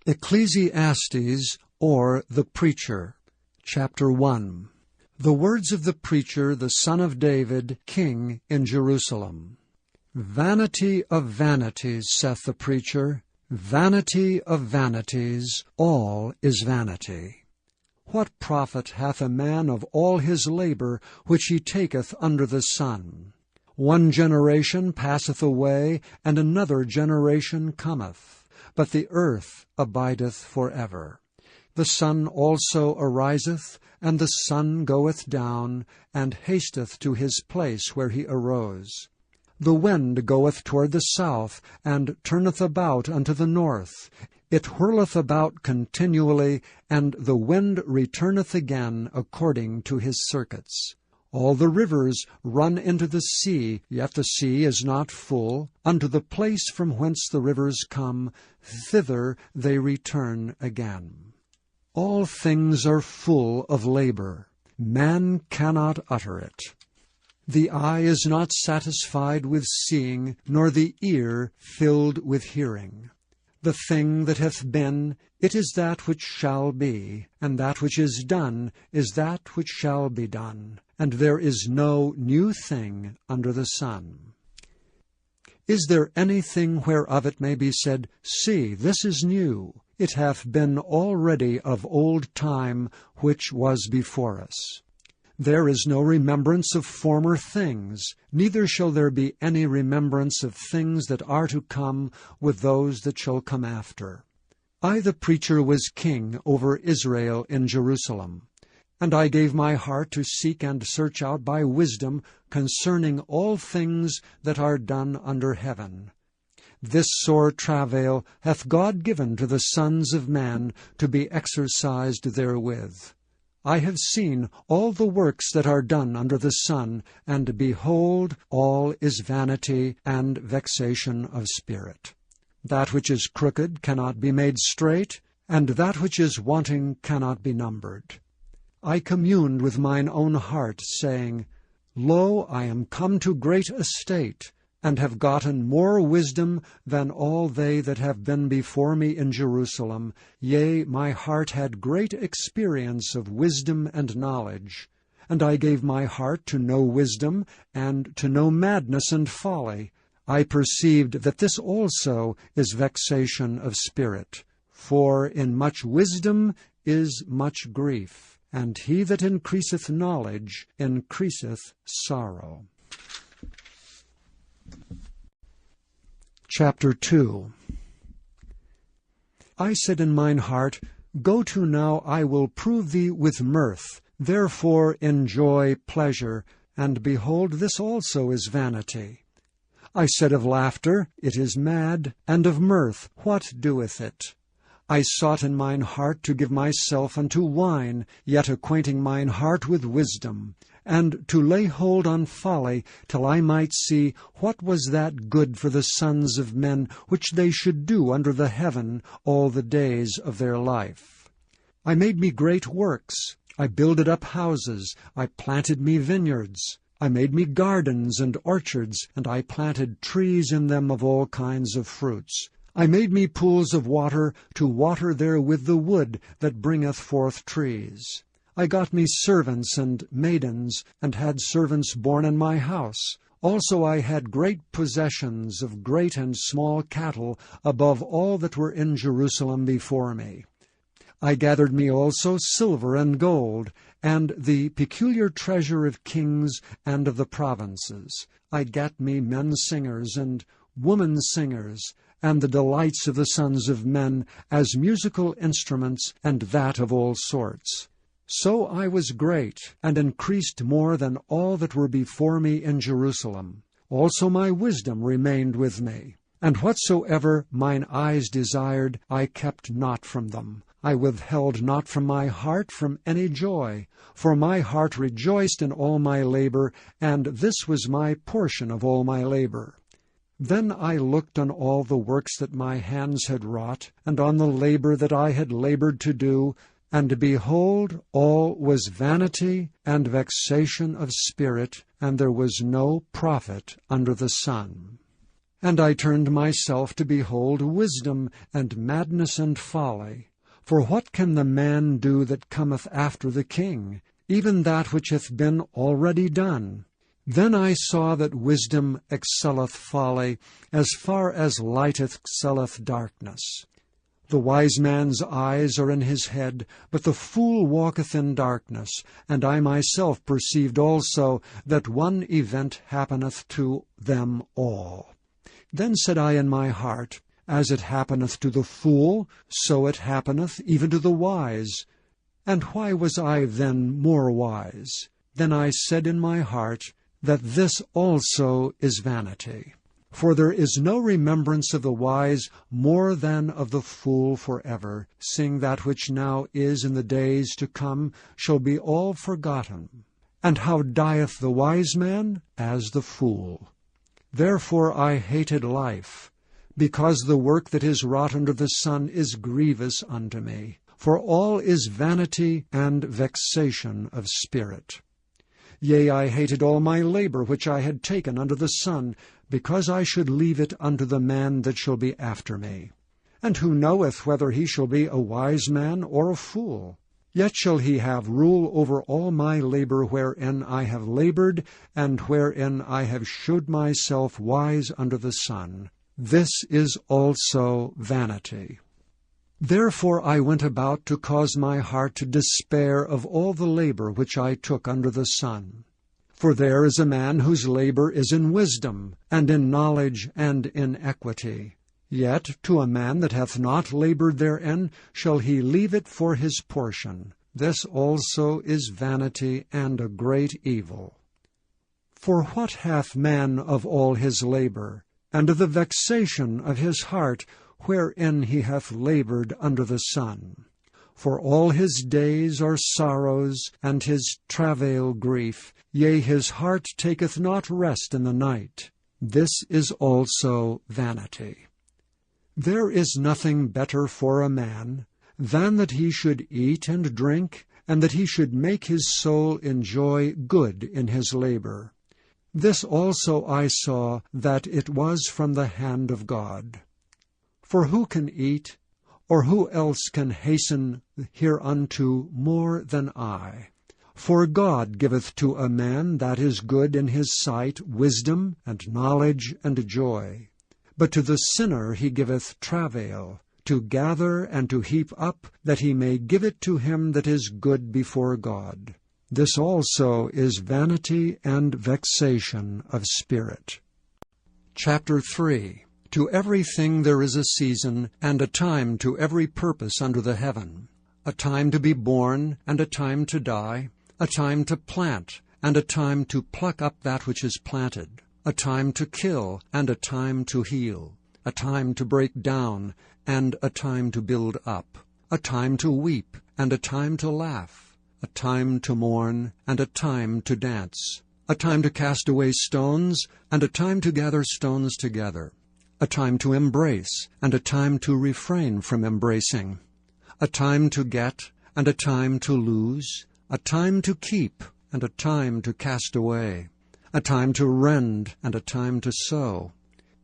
ECCLESIASTES, or the Preacher, Chapter 1. The words of the preacher, the son of David, king in Jerusalem. Vanity of vanities, saith the preacher, vanity of vanities, all is vanity. What profit hath a man of all his labor which he taketh under the sun? One generation passeth away, and another generation cometh, but the earth abideth for ever. The sun also ariseth, and the sun goeth down, and hasteth to his place where he arose. The wind goeth toward the south, and turneth about unto the north. It whirleth about continually, and the wind returneth again according to his circuits. All the rivers run into the sea, yet the sea is not full. Unto the place from whence the rivers come, thither they return again. All things are full of labor. Man cannot utter it. The eye is not satisfied with seeing, nor the ear filled with hearing. The thing that hath been, it is that which shall be, and that which is done is that which shall be done, and there is no new thing under the sun. Is there anything whereof it may be said, See, this is new? It hath been already of old time which was before us. There is no remembrance of former things, neither shall there be any remembrance of things that are to come with those that shall come after. I, the preacher, was king over Israel in Jerusalem. And I gave my heart to seek and search out by wisdom concerning all things that are done under heaven. This sore travail hath God given to the sons of man to be exercised therewith. I have seen all the works that are done under the sun, and behold, all is vanity and vexation of spirit. That which is crooked cannot be made straight, and that which is wanting cannot be numbered. I communed with mine own heart, saying, Lo, I am come to great estate, and have gotten more wisdom than all they that have been before me in Jerusalem. Yea, my heart had great experience of wisdom and knowledge. And I gave my heart to know wisdom, and to know madness and folly. I perceived that this also is vexation of spirit. For in much wisdom is much grief, and he that increaseth knowledge increaseth sorrow. Chapter 2. I said in mine heart, Go to now, I will prove thee with mirth, therefore enjoy pleasure, and behold, this also is vanity. I said of laughter, It is mad, and of mirth, what doeth it? I sought in mine heart to give myself unto wine, yet acquainting mine heart with wisdom, and to lay hold on folly, till I might see what was that good for the sons of men which they should do under the heaven all the days of their life. I made me great works, I builded up houses, I planted me vineyards, I made me gardens and orchards, and I planted trees in them of all kinds of fruits. I made me pools of water, to water therewith the wood that bringeth forth trees. I got me servants and maidens, and had servants born in my house. Also I had great possessions of great and small cattle, above all that were in Jerusalem before me. I gathered me also silver and gold, and the peculiar treasure of kings and of the provinces. I gat me men singers and women singers, and the delights of the sons of men, as musical instruments, and that of all sorts. So I was great, and increased more than all that were before me in Jerusalem. Also my wisdom remained with me. And whatsoever mine eyes desired, I kept not from them. I withheld not from my heart from any joy, for my heart rejoiced in all my labor, and this was my portion of all my labor. Then I looked on all the works that my hands had wrought, and on the labor that I had labored to do, and behold, all was vanity and vexation of spirit, and there was no profit under the sun. And I turned myself to behold wisdom and madness and folly. For what can the man do that cometh after the king? Even that which hath been already done. Then I saw that wisdom excelleth folly, as far as light excelleth darkness. The wise man's eyes are in his head, but the fool walketh in darkness. And I myself perceived also that one event happeneth to them all. Then said I in my heart, As it happeneth to the fool, so it happeneth even to the wise. And why was I then more wise? Then I said in my heart, that this also is vanity. For there is no remembrance of the wise more than of the fool forever, seeing that which now is in the days to come shall be all forgotten. And how dieth the wise man? As the fool. Therefore I hated life, because the work that is wrought under the sun is grievous unto me. For all is vanity and vexation of spirit. Yea, I hated all my labor which I had taken under the sun, because I should leave it unto the man that shall be after me. And who knoweth whether he shall be a wise man or a fool? Yet shall he have rule over all my labor wherein I have labored, and wherein I have shewed myself wise under the sun. This is also vanity. Therefore I went about to cause my heart to despair of all the labor which I took under the sun. For there is a man whose labor is in wisdom, and in knowledge, and in equity. Yet to a man that hath not labored therein shall he leave it for his portion. This also is vanity and a great evil. For what hath man of all his labor, and of the vexation of his heart, wherein he hath labored under the sun? For all his days are sorrows, and his travail grief. Yea, his heart taketh not rest in the night. This is also vanity. There is nothing better for a man than that he should eat and drink, and that he should make his soul enjoy good in his labor. This also I saw, that it was from the hand of God. For who can eat, or who else can hasten hereunto more than I? For God giveth to a man that is good in his sight wisdom, and knowledge, and joy. But to the sinner he giveth travail, to gather and to heap up, that he may give it to him that is good before God. This also is vanity and vexation of spirit. Chapter 3. To everything there is a season, and a time to every purpose under the heaven. A time to be born, and a time to die. A time to plant, and a time to pluck up that which is planted. A time to kill, and a time to heal. A time to break down, and a time to build up. A time to weep, and a time to laugh. A time to mourn, and a time to dance. A time to cast away stones, and a time to gather stones together. A time to embrace, and a time to refrain from embracing. A time to get, and a time to lose. A time to keep, and a time to cast away. A time to rend, and a time to sow.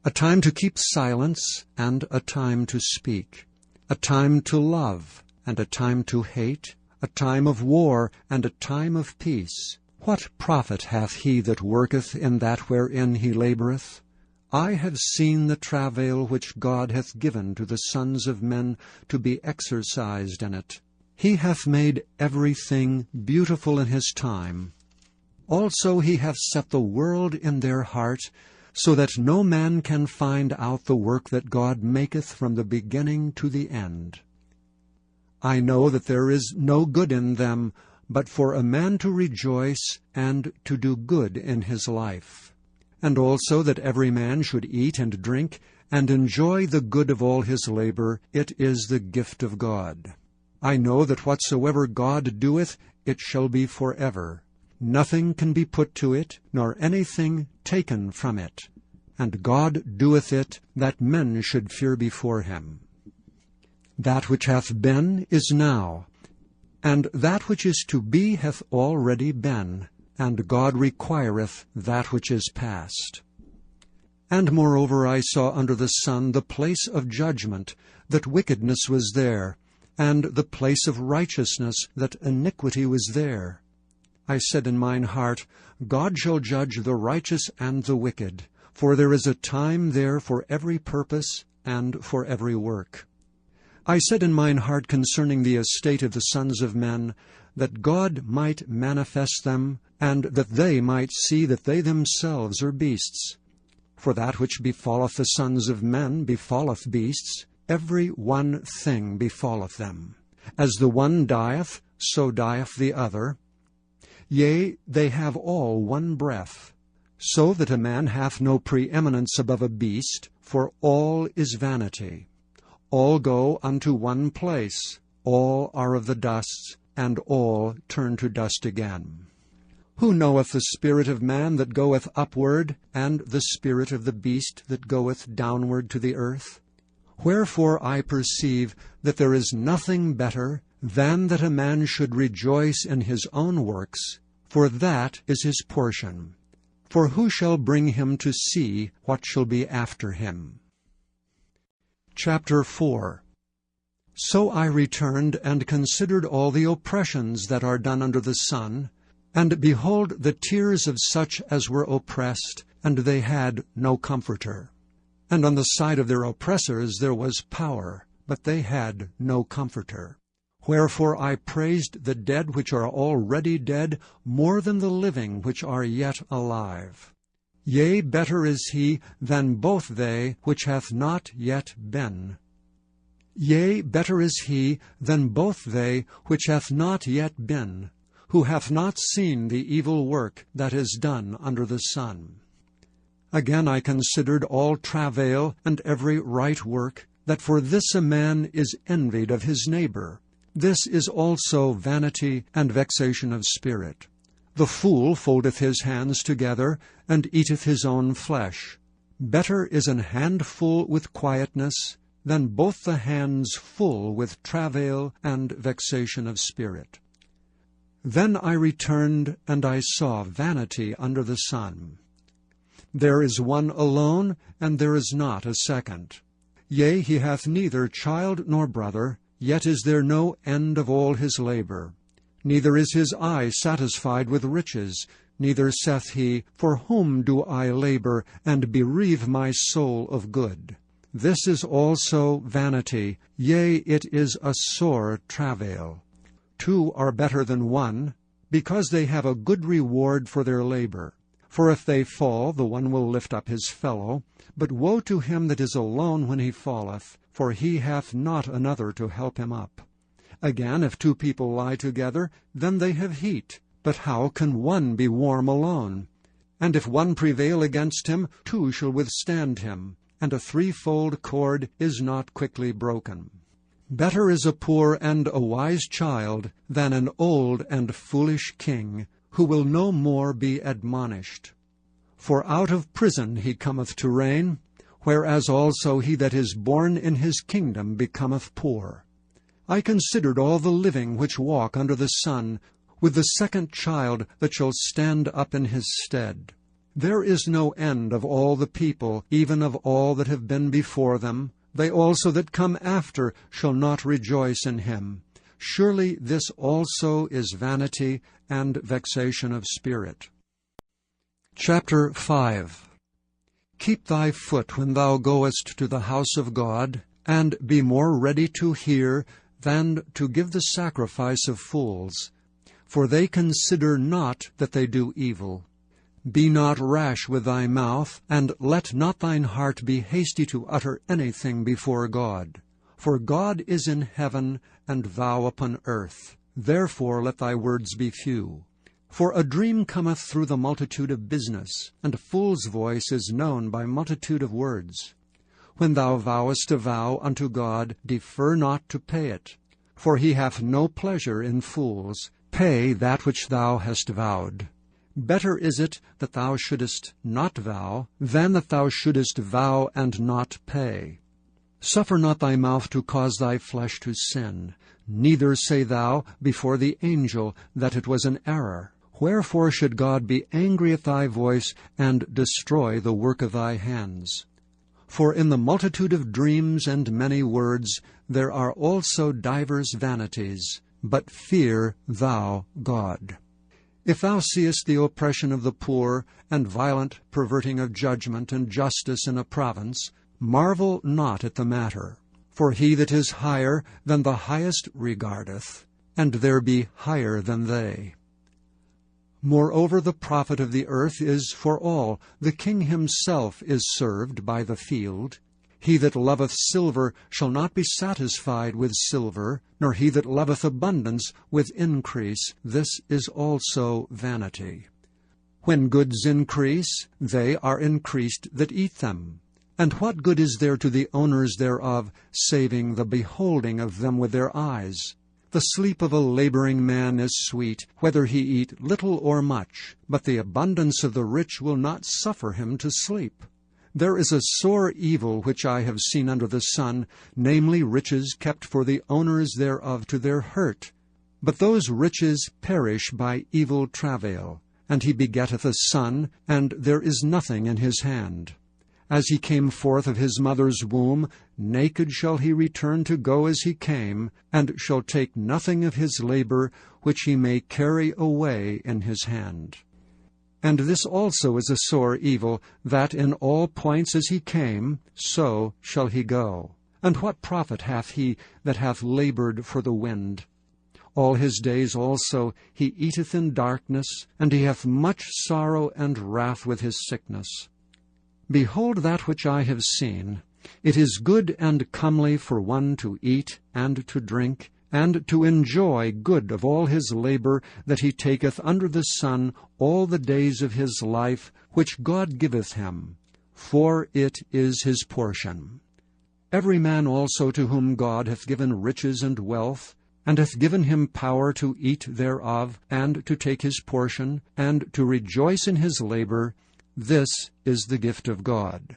A time to keep silence, and a time to speak. A time to love, and a time to hate. A time of war, and a time of peace. What profit hath he that worketh in that wherein he laboureth? I have seen the travail which God hath given to the sons of men to be exercised in it. He hath made everything beautiful in his time. Also he hath set the world in their heart, so that no man can find out the work that God maketh from the beginning to the end. I know that there is no good in them, but for a man to rejoice and to do good in his life. And also that every man should eat and drink, and enjoy the good of all his labor. It is the gift of God. I know that whatsoever God doeth, it shall be forever. Nothing can be put to it, nor anything taken from it. And God doeth it, that men should fear before him. That which hath been is now, and that which is to be hath already been, and God requireth that which is past. And moreover I saw under the sun the place of judgment, that wickedness was there, and the place of righteousness, that iniquity was there. I said in mine heart, God shall judge the righteous and the wicked, for there is a time there for every purpose and for every work. I said in mine heart concerning the estate of the sons of men, that God might manifest them, and that they might see that they themselves are beasts. For that which befalleth the sons of men befalleth beasts, every one thing befalleth them. As the one dieth, so dieth the other. Yea, they have all one breath. So that a man hath no preeminence above a beast, for all is vanity. All go unto one place, all are of the dust, and all turn to dust again. Who knoweth the spirit of man that goeth upward, and the spirit of the beast that goeth downward to the earth? Wherefore I perceive that there is nothing better than that a man should rejoice in his own works, for that is his portion. For who shall bring him to see what shall be after him? Chapter 4. So I returned and considered all the oppressions that are done under the sun, and behold the tears of such as were oppressed, and they had no comforter. And on the side of their oppressors there was power, but they had no comforter. Wherefore I praised the dead which are already dead more than the living which are yet alive. Yea, better is he than both they which hath not yet been. Yea, better is he than both they which hath not yet been, who hath not seen the evil work that is done under the sun. Again I considered all travail and every right work, that for this a man is envied of his neighbor. This is also vanity and vexation of spirit. The fool foldeth his hands together, and eateth his own flesh. Better is an handful with quietness, than both the hands full with travail and vexation of spirit. Then I returned, and I saw vanity under the sun. There is one alone, and there is not a second. Yea, he hath neither child nor brother, yet is there no end of all his labor. Neither is his eye satisfied with riches, neither saith he, For whom do I labor, and bereave my soul of good? This is also vanity, yea, it is a sore travail. Two are better than one, because they have a good reward for their labor. For if they fall, the one will lift up his fellow. But woe to him that is alone when he falleth, for he hath not another to help him up. Again, if two people lie together, then they have heat. But how can one be warm alone? And if one prevail against him, two shall withstand him, and a threefold cord is not quickly broken. Better is a poor and a wise child than an old and foolish king, who will no more be admonished. For out of prison he cometh to reign, whereas also he that is born in his kingdom becometh poor. I considered all the living which walk under the sun, with the second child that shall stand up in his stead. There is no end of all the people, even of all that have been before them. They also that come after shall not rejoice in him. Surely this also is vanity and vexation of spirit. Chapter 5. Keep thy foot when thou goest to the house of God, and be more ready to hear than to give the sacrifice of fools. For they consider not that they do evil. Be not rash with thy mouth, and let not thine heart be hasty to utter anything before God. For God is in heaven, and thou upon earth. Therefore let thy words be few. For a dream cometh through the multitude of business, and a fool's voice is known by multitude of words. When thou vowest a vow unto God, defer not to pay it. For he hath no pleasure in fools. Pay that which thou hast vowed. Better is it that thou shouldest not vow, than that thou shouldest vow and not pay. Suffer not thy mouth to cause thy flesh to sin, neither say thou before the angel that it was an error. Wherefore should God be angry at thy voice, and destroy the work of thy hands? For in the multitude of dreams and many words there are also divers vanities, but fear thou God. If thou seest the oppression of the poor, and violent perverting of judgment and justice in a province, marvel not at the matter. For he that is higher than the highest regardeth, and there be higher than they. Moreover, the profit of the earth is for all. The king himself is served by the field. He that loveth silver shall not be satisfied with silver, nor he that loveth abundance with increase. This is also vanity. When goods increase, they are increased that eat them. And what good is there to the owners thereof, saving the beholding of them with their eyes? The sleep of a laboring man is sweet, whether he eat little or much, but the abundance of the rich will not suffer him to sleep. There is a sore evil which I have seen under the sun, namely riches kept for the owners thereof to their hurt. But those riches perish by evil travail, and he begetteth a son, and there is nothing in his hand. As he came forth of his mother's womb, naked shall he return to go as he came, and shall take nothing of his labor which he may carry away in his hand. And this also is a sore evil, that in all points as he came, so shall he go. And what profit hath he that hath labored for the wind? All his days also he eateth in darkness, and he hath much sorrow and wrath with his sickness. Behold that which I have seen. It is good and comely for one to eat and to drink, and to enjoy good of all his labor that he taketh under the sun all the days of his life, which God giveth him, for it is his portion. Every man also to whom God hath given riches and wealth, and hath given him power to eat thereof, and to take his portion, and to rejoice in his labor, this is the gift of God.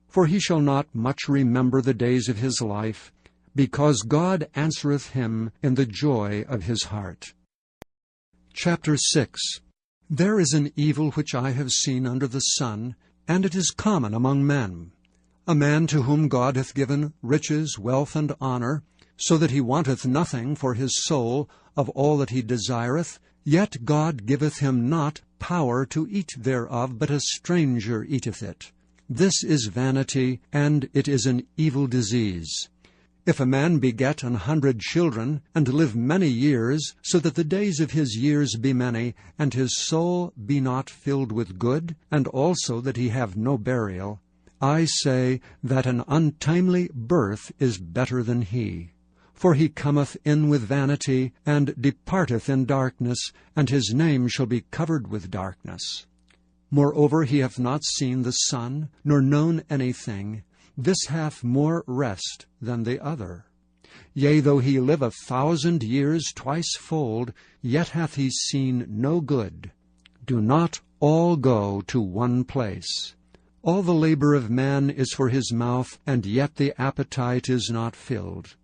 For he shall not much remember the days of his life, because God answereth him in the joy of his heart. Chapter 6. There is an evil which I have seen under the sun, and it is common among men. A man to whom God hath given riches, wealth, and honor, so that he wanteth nothing for his soul of all that he desireth, yet God giveth him not power to eat thereof, but a stranger eateth it. This is vanity, and it is an evil disease. If a man beget 100 children, and live many years, so that the days of his years be many, and his soul be not filled with good, and also that he have no burial, I say that an untimely birth is better than he. For he cometh in with vanity, and departeth in darkness, and his name shall be covered with darkness. Moreover, he hath not seen the sun, nor known anything. This hath more rest than the other. Yea, though he live 1,000 years twicefold, yet hath he seen no good. Do not all go to one place. All the labor of man is for his mouth, and yet the appetite is not filled.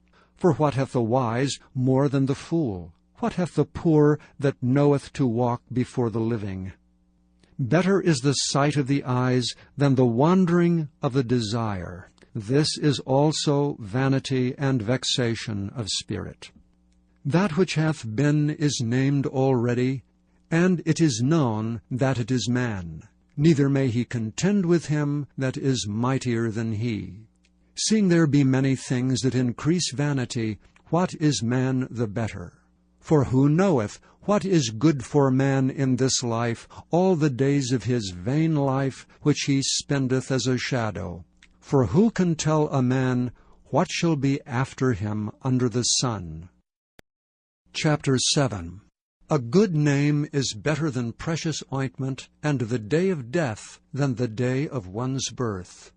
For what hath the wise more than the fool? What hath the poor that knoweth to walk before the living? Better is the sight of the eyes than the wandering of the desire. This is also vanity and vexation of spirit. That which hath been is named already, and it is known that it is man. Neither may he contend with him that is mightier than he. Seeing there be many things that increase vanity, what is man the better? For who knoweth what is good for man in this life, all the days of his vain life, which he spendeth as a shadow? For who can tell a man what shall be after him under the sun? Chapter 7. A good name is better than precious ointment, and the day of death than the day of one's birth.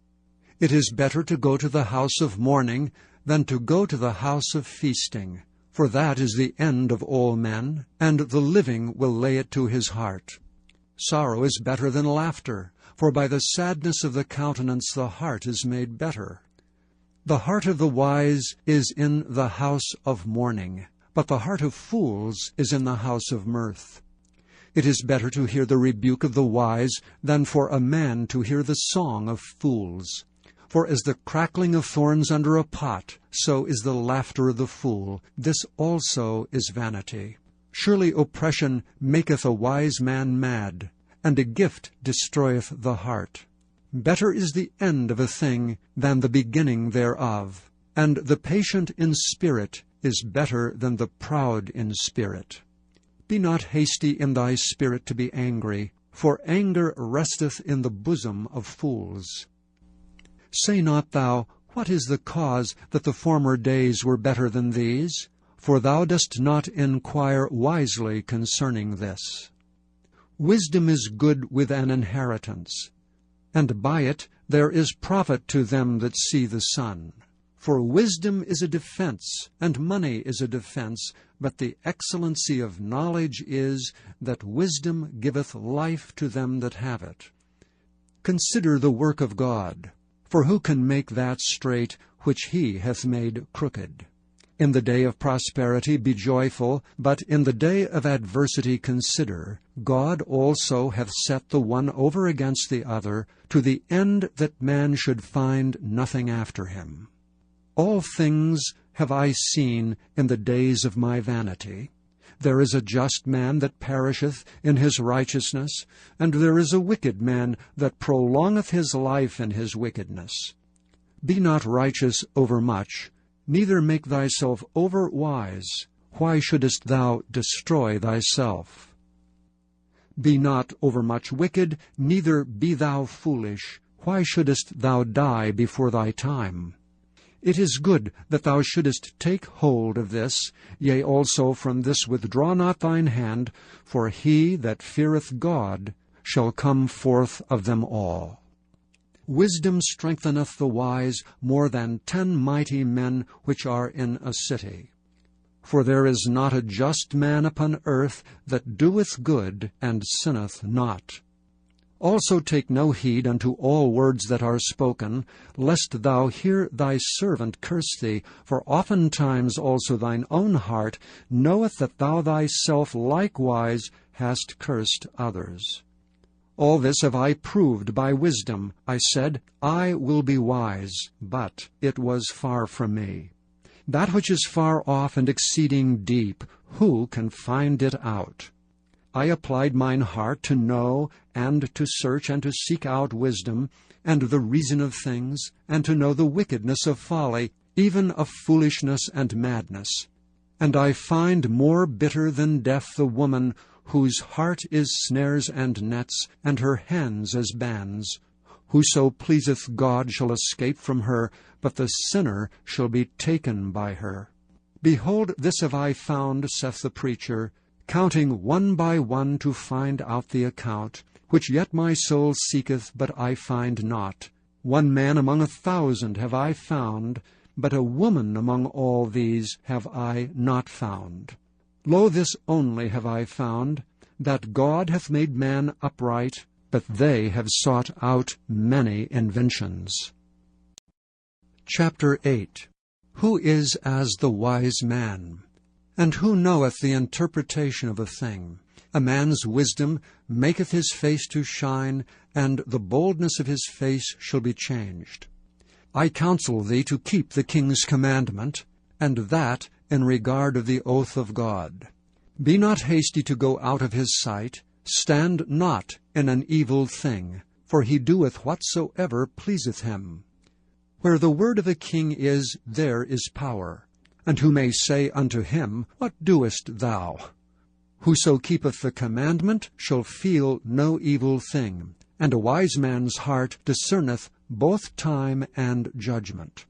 It is better to go to the house of mourning than to go to the house of feasting, for that is the end of all men, and the living will lay it to his heart. Sorrow is better than laughter, for by the sadness of the countenance the heart is made better. The heart of the wise is in the house of mourning, but the heart of fools is in the house of mirth. It is better to hear the rebuke of the wise than for a man to hear the song of fools. For as the crackling of thorns under a pot, so is the laughter of the fool. This also is vanity. Surely oppression maketh a wise man mad, and a gift destroyeth the heart. Better is the end of a thing than the beginning thereof, and the patient in spirit is better than the proud in spirit. Be not hasty in thy spirit to be angry, for anger resteth in the bosom of fools. Say not thou, What is the cause that the former days were better than these? For thou dost not inquire wisely concerning this. Wisdom is good with an inheritance, and by it there is profit to them that see the sun. For wisdom is a defense, and money is a defense, but the excellency of knowledge is that wisdom giveth life to them that have it. Consider the work of God, for who can make that straight which he hath made crooked? In the day of prosperity be joyful, but in the day of adversity consider, God also hath set the one over against the other, to the end that man should find nothing after him. All things have I seen in the days of my vanity. There is a just man that perisheth in his righteousness, and there is a wicked man that prolongeth his life in his wickedness. Be not righteous overmuch, neither make thyself over wise. Why shouldest thou destroy thyself? Be not overmuch wicked, neither be thou foolish. Why shouldest thou die before thy time? It is good that thou shouldest take hold of this, yea, also from this withdraw not thine hand, for he that feareth God shall come forth of them all. Wisdom strengtheneth the wise more than 10 mighty men which are in a city. For there is not a just man upon earth that doeth good and sinneth not. Also take no heed unto all words that are spoken, lest thou hear thy servant curse thee, for oftentimes also thine own heart knoweth that thou thyself likewise hast cursed others. All this have I proved by wisdom. I said, I will be wise, but it was far from me. That which is far off and exceeding deep, who can find it out? I applied mine heart to know and to search and to seek out wisdom, and the reason of things, and to know the wickedness of folly, even of foolishness and madness. And I find more bitter than death the woman whose heart is snares and nets, and her hands as bands. Whoso pleaseth God shall escape from her, but the sinner shall be taken by her. Behold, this have I found, saith the preacher, counting one by one to find out the account, which yet my soul seeketh, but I find not. One man among 1,000 have I found, but a woman among all these have I not found. Lo, this only have I found, that God hath made man upright, but they have sought out many inventions. Chapter 8. Who is as the wise man? And who knoweth the interpretation of a thing? A man's wisdom maketh his face to shine, and the boldness of his face shall be changed. I counsel thee to keep the king's commandment, and that in regard of the oath of God. Be not hasty to go out of his sight, stand not in an evil thing, for he doeth whatsoever pleaseth him. Where the word of a king is, there is power. And who may say unto him, What doest thou? Whoso keepeth the commandment shall feel no evil thing, and a wise man's heart discerneth both time and judgment.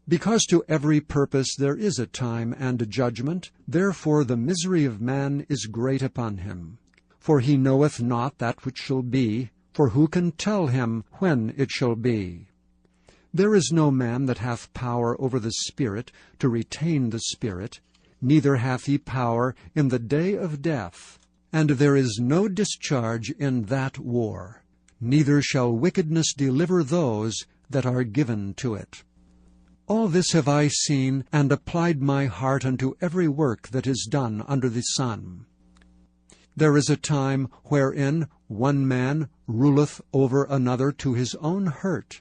Because to every purpose there is a time and a judgment, therefore the misery of man is great upon him. For he knoweth not that which shall be, for who can tell him when it shall be? There is no man that hath power over the Spirit to retain the Spirit, neither hath he power in the day of death. And there is no discharge in that war, neither shall wickedness deliver those that are given to it. All this have I seen, and applied my heart unto every work that is done under the sun. There is a time wherein one man ruleth over another to his own hurt.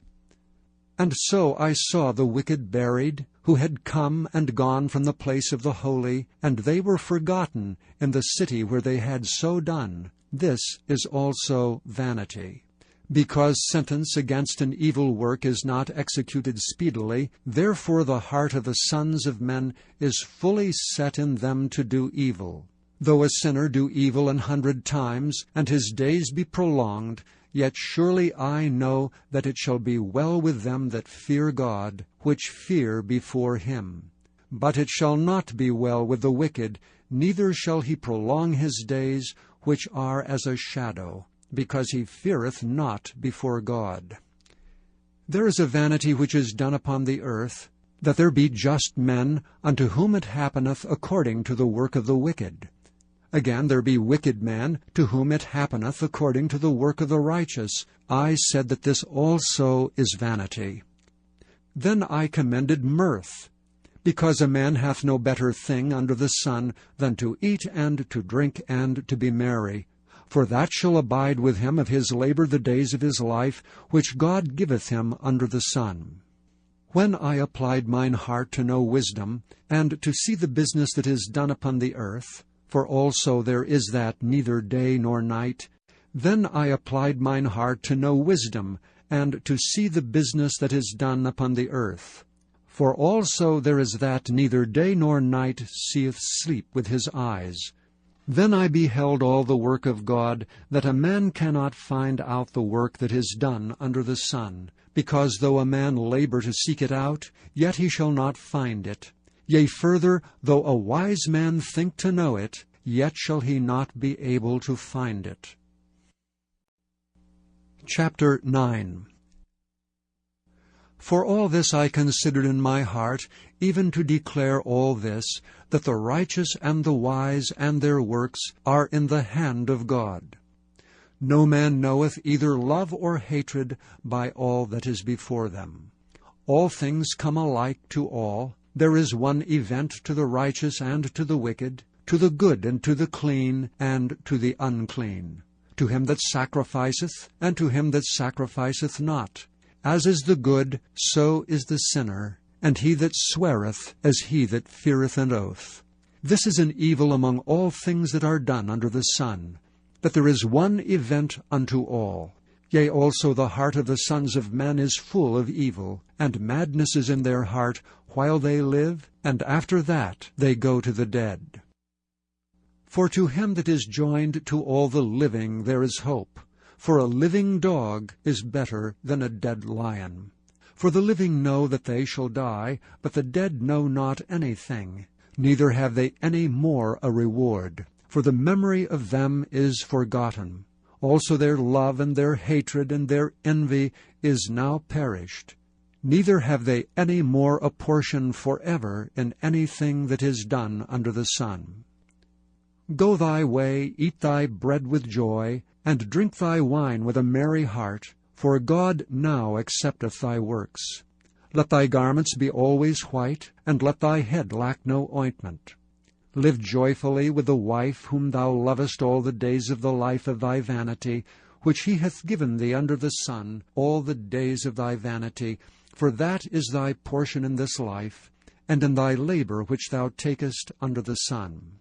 And so I saw the wicked buried, who had come and gone from the place of the holy, and they were forgotten in the city where they had so done. This is also vanity. Because sentence against an evil work is not executed speedily, therefore the heart of the sons of men is fully set in them to do evil. Though a sinner do evil 100 times, and his days be prolonged, yet surely I know that it shall be well with them that fear God, which fear before him. But it shall not be well with the wicked, neither shall he prolong his days, which are as a shadow, because he feareth not before God. There is a vanity which is done upon the earth, that there be just men, unto whom it happeneth according to the work of the wicked. Again, there be wicked men, to whom it happeneth according to the work of the righteous. I said that this also is vanity. Then I commended mirth, because a man hath no better thing under the sun than to eat and to drink and to be merry. For that shall abide with him of his labor the days of his life, which God giveth him under the sun. When I applied mine heart to know wisdom, and to see the business that is done upon the earth, for also there is that neither day nor night, then I applied mine heart to know wisdom, and to see the business that is done upon the earth. For also there is that neither day nor night seeth sleep with his eyes. Then I beheld all the work of God, that a man cannot find out the work that is done under the sun, because though a man labor to seek it out, yet he shall not find it. Yea, further, though a wise man think to know it, yet shall he not be able to find it. Chapter 9. For all this I considered in my heart, even to declare all this, that the righteous and the wise and their works are in the hand of God. No man knoweth either love or hatred by all that is before them. All things come alike to all. There is one event to the righteous and to the wicked, to the good and to the clean and to the unclean, to him that sacrificeth and to him that sacrificeth not. As is the good, so is the sinner, and he that sweareth as he that feareth an oath. This is an evil among all things that are done under the sun, that there is one event unto all. Yea, also the heart of the sons of men is full of evil, and madness is in their heart while they live, and after that they go to the dead. For to him that is joined to all the living there is hope. For a living dog is better than a dead lion. For the living know that they shall die, but the dead know not anything, neither have they any more a reward. For the memory of them is forgotten. Also their love and their hatred and their envy is now perished. Neither have they any more a portion forever in anything that is done under the sun. Go thy way, eat thy bread with joy, and drink thy wine with a merry heart, for God now accepteth thy works. Let thy garments be always white, and let thy head lack no ointment. Live joyfully with the wife whom thou lovest all the days of the life of thy vanity, which he hath given thee under the sun, all the days of thy vanity, for that is thy portion in this life, and in thy labor which thou takest under the sun.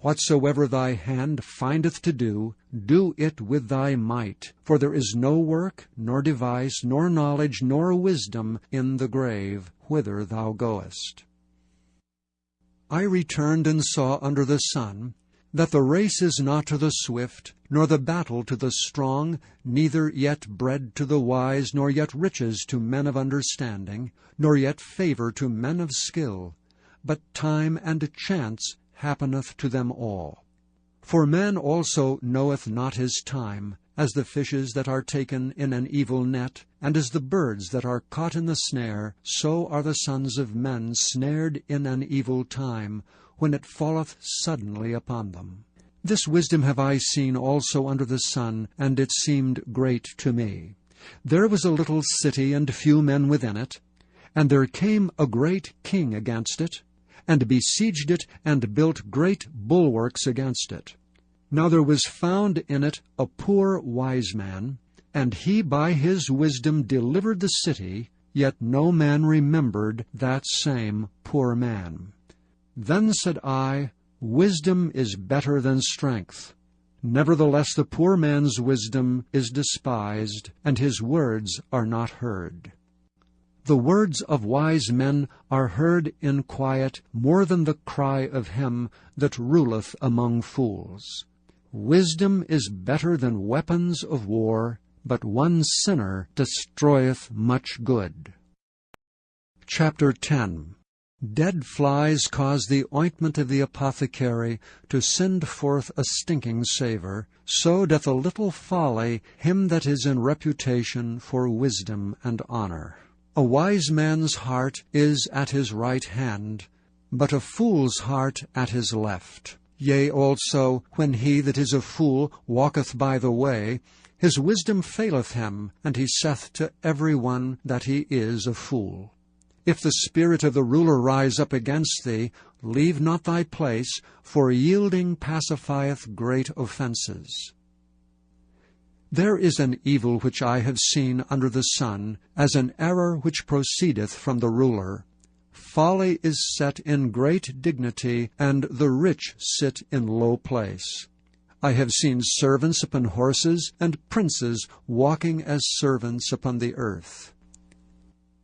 Whatsoever thy hand findeth to do, do it with thy might, for there is no work, nor device, nor knowledge, nor wisdom in the grave, whither thou goest. I returned and saw under the sun that the race is not to the swift, nor the battle to the strong, neither yet bread to the wise, nor yet riches to men of understanding, nor yet favor to men of skill, but time and chance happeneth to them all. For man also knoweth not his time, as the fishes that are taken in an evil net, and as the birds that are caught in the snare, so are the sons of men snared in an evil time, when it falleth suddenly upon them. This wisdom have I seen also under the sun, and it seemed great to me. There was a little city, and few men within it, and there came a great king against it, and besieged it, and built great bulwarks against it. Now there was found in it a poor wise man, and he by his wisdom delivered the city, yet no man remembered that same poor man. Then said I, Wisdom is better than strength. Nevertheless the poor man's wisdom is despised, and his words are not heard. The words of wise men are heard in quiet more than the cry of him that ruleth among fools. Wisdom is better than weapons of war, but one sinner destroyeth much good. Chapter 10. Dead flies cause the ointment of the apothecary to send forth a stinking savour, so doth a little folly him that is in reputation for wisdom and honour. A wise man's heart is at his right hand, but a fool's heart at his left. Yea, also, when he that is a fool walketh by the way, his wisdom faileth him, and he saith to every one that he is a fool. If the spirit of the ruler rise up against thee, leave not thy place, for yielding pacifieth great offences. There is an evil which I have seen under the sun, as an error which proceedeth from the ruler. Folly is set in great dignity, and the rich sit in low place. I have seen servants upon horses, and princes walking as servants upon the earth.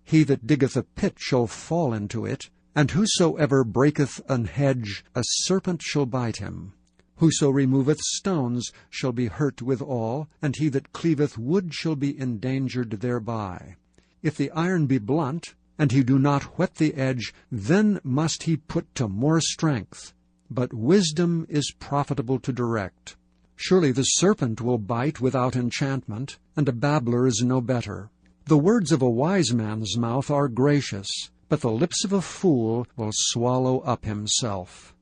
He that diggeth a pit shall fall into it, and whosoever breaketh an hedge, a serpent shall bite him. Whoso removeth stones shall be hurt withal, and he that cleaveth wood shall be endangered thereby. If the iron be blunt, and he do not whet the edge, then must he put to more strength. But wisdom is profitable to direct. Surely the serpent will bite without enchantment, and a babbler is no better. The words of a wise man's mouth are gracious, but the lips of a fool will swallow up himself.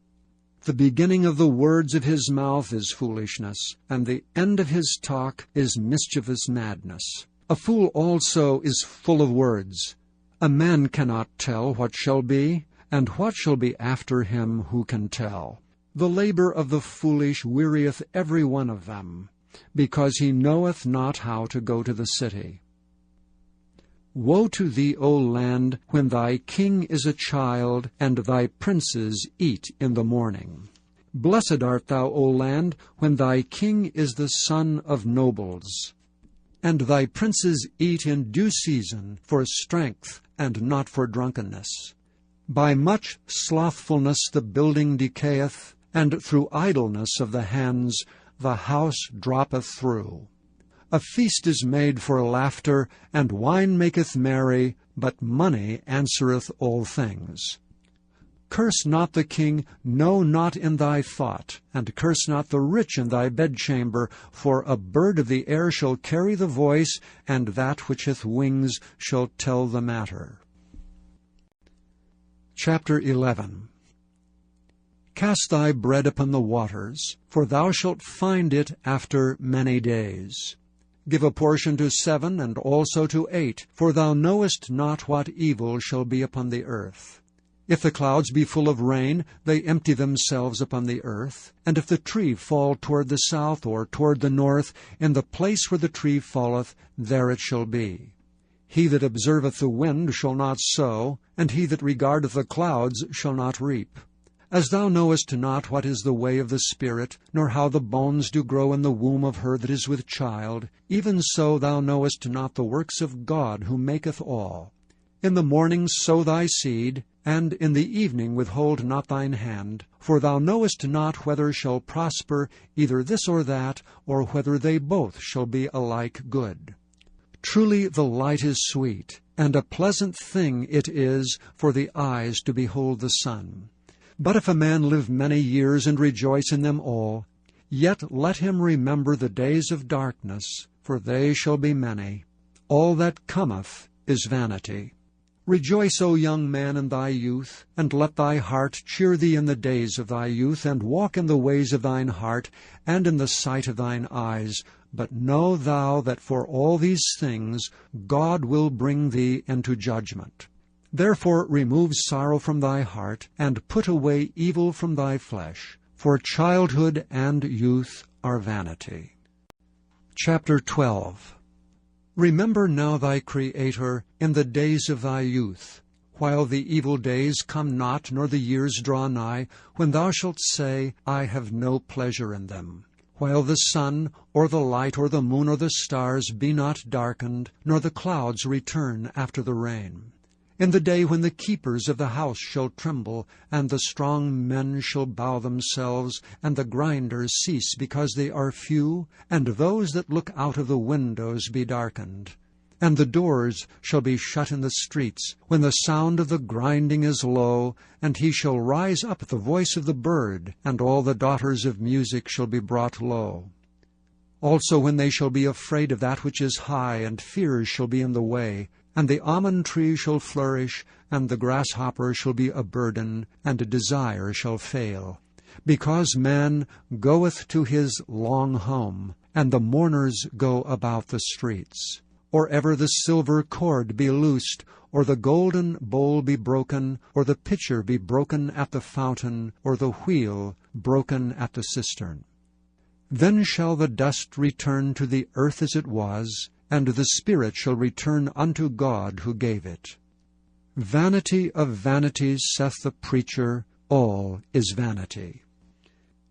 The beginning of the words of his mouth is foolishness, and the end of his talk is mischievous madness. A fool also is full of words. A man cannot tell what shall be, and what shall be after him who can tell. The labor of the foolish wearieth every one of them, because he knoweth not how to go to the city. Woe to thee, O land, when thy king is a child, and thy princes eat in the morning. Blessed art thou, O land, when thy king is the son of nobles, and thy princes eat in due season, for strength, and not for drunkenness. By much slothfulness the building decayeth, and through idleness of the hands the house droppeth through. A feast is made for laughter, and wine maketh merry, but money answereth all things. Curse not the king, no, not in thy thought, and curse not the rich in thy bedchamber, for a bird of the air shall carry the voice, and that which hath wings shall tell the matter. Chapter 11. Cast thy bread upon the waters, for thou shalt find it after many days. Give a portion to 7, and also to 8, for thou knowest not what evil shall be upon the earth. If the clouds be full of rain, they empty themselves upon the earth. And if the tree fall toward the south or toward the north, in the place where the tree falleth, there it shall be. He that observeth the wind shall not sow, and he that regardeth the clouds shall not reap. As thou knowest not what is the way of the Spirit, nor how the bones do grow in the womb of her that is with child, even so thou knowest not the works of God who maketh all. In the morning sow thy seed, and in the evening withhold not thine hand, for thou knowest not whether shall prosper either this or that, or whether they both shall be alike good. Truly the light is sweet, and a pleasant thing it is for the eyes to behold the sun. But if a man live many years and rejoice in them all, yet let him remember the days of darkness, for they shall be many. All that cometh is vanity. Rejoice, O young man, in thy youth, and let thy heart cheer thee in the days of thy youth, and walk in the ways of thine heart, and in the sight of thine eyes. But know thou that for all these things God will bring thee into judgment. Therefore remove sorrow from thy heart, and put away evil from thy flesh. for childhood and youth are vanity. Chapter 12. Remember now thy Creator in the days of thy youth, while the evil days come not, nor the years draw nigh, when thou shalt say, I have no pleasure in them. While the sun, or the light, or the moon, or the stars be not darkened, nor the clouds return after the rain. In the day when the keepers of the house shall tremble, and the strong men shall bow themselves, and the grinders cease because they are few, and those that look out of the windows be darkened. And the doors shall be shut in the streets, when the sound of the grinding is low, and he shall rise up the voice of the bird, and all the daughters of music shall be brought low. Also when they shall be afraid of that which is high, and fears shall be in the way, and the almond tree shall flourish, and the grasshopper shall be a burden, and a desire shall fail. Because man goeth to his long home, and the mourners go about the streets. Or ever the silver cord be loosed, or the golden bowl be broken, or the pitcher be broken at the fountain, or the wheel broken at the cistern. Then shall the dust return to the earth as it was, and the spirit shall return unto God who gave it. Vanity of vanities, saith the preacher, all is vanity.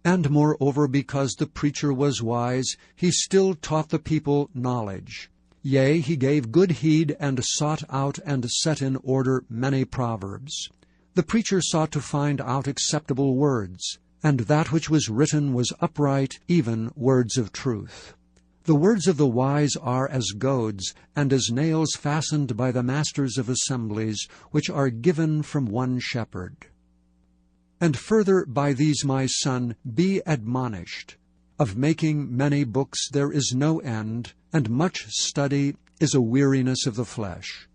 And moreover, because the preacher was wise, he still taught the people knowledge. Yea, he gave good heed, and sought out and set in order many proverbs. The preacher sought to find out acceptable words, and that which was written was upright, even words of truth. The words of the wise are as goads, and as nails fastened by the masters of assemblies, which are given from one shepherd. And further, by these, my son, be admonished. Of making many books there is no end, and much study is a weariness of the flesh.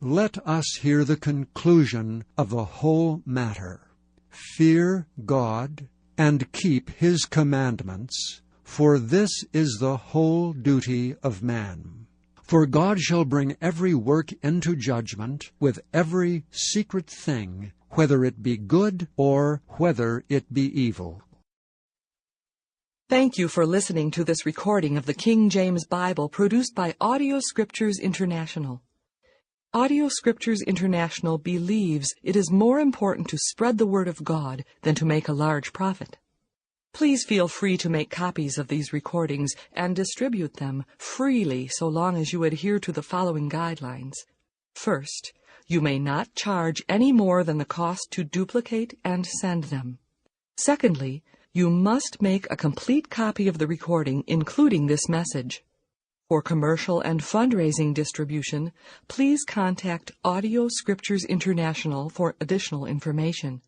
Let us hear the conclusion of the whole matter. Fear God, and keep his commandments, for this is the whole duty of man. For God shall bring every work into judgment with every secret thing, whether it be good or whether it be evil. Thank you for listening to this recording of the King James Bible produced by Audio Scriptures International. Audio Scriptures International believes it is more important to spread the Word of God than to make a large profit. Please feel free to make copies of these recordings and distribute them freely so long as you adhere to the following guidelines. First, you may not charge any more than the cost to duplicate and send them. Secondly, you must make a complete copy of the recording, including this message. For commercial and fundraising distribution, please contact Audio Scriptures International for additional information.